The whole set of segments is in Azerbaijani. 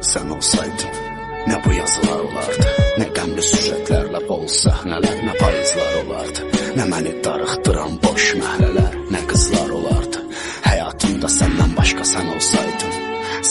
Sen olsaydın, ne bu yazılar olardı, ne qəmli süjetlərlə bol səhnələr, nə payızlar olardı, nə məni darıxdıran boş məhlələr, nə qızlar olardı. Həyatımda səndən başqa sən olsaydın,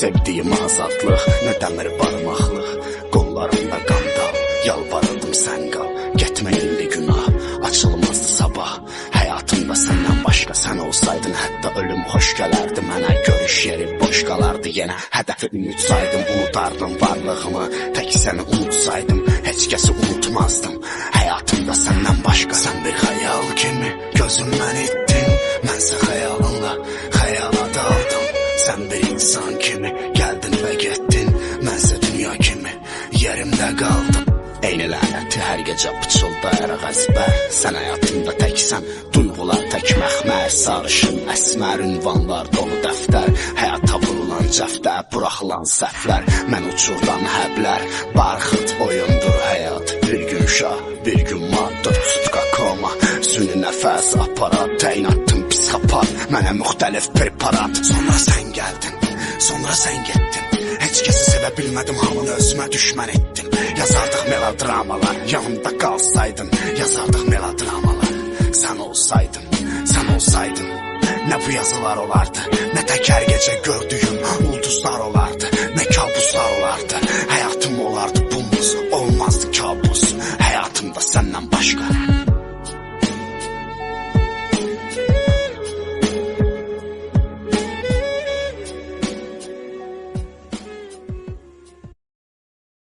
sevdiyim azadlıq, nə dəmir barmaqlıq, qollarımda qandal, yalvarırdım sən qal, getmə indi günah, açılmazdı sabah. Həyatımda səndən başqa sən olsaydın, hətta ölüm xoş gələrdi mənə, görüş yeri boş qalardı yenə. Hədəfi unutsaydım, unudardım varlığımı, tək səni unutsaydım, heç kəsi unutmazdım. Həyatımda səndən başqa sən bir xəyal kimi gözümdən etdin, mənsə xəyalınla xəyala daldım. Sən bir insan kimi gəldin və getdin, mənsə dünya kimi yerimdə qaldım. Eyni lənəti hər gecə pıçıldayar əzbər, sən həyatımda təksən, duyğular tək məxmər, sarışın əsmər, ünvanlar dolu dəftər, həyata vurulan cəftər, buraxılan səhvlər, mən uçurdan həblər, barxıt oyundur həyat, bir gün şah, bir gün maddə, tutka koma, süni nəfəs aparat, təyin attım psixopat, mənə müxtəlif preparat. Sonra sən gəldin, sonra sən getdin, heç kəsi sevə bilmədim, hamını özümə düşmən etdim. Yazardıq melodramalar, yanımda qalsaydın, yazardıq melodramalar. Sən olsaydın, sən olsaydın, nə bu yazılar olardı, nə tək hər gecə gördüyüm ulduzlar olardı, nə kabuslar olardı. Həyatım olardı bumuz, olmazdı kabus, həyatımda səndən başqa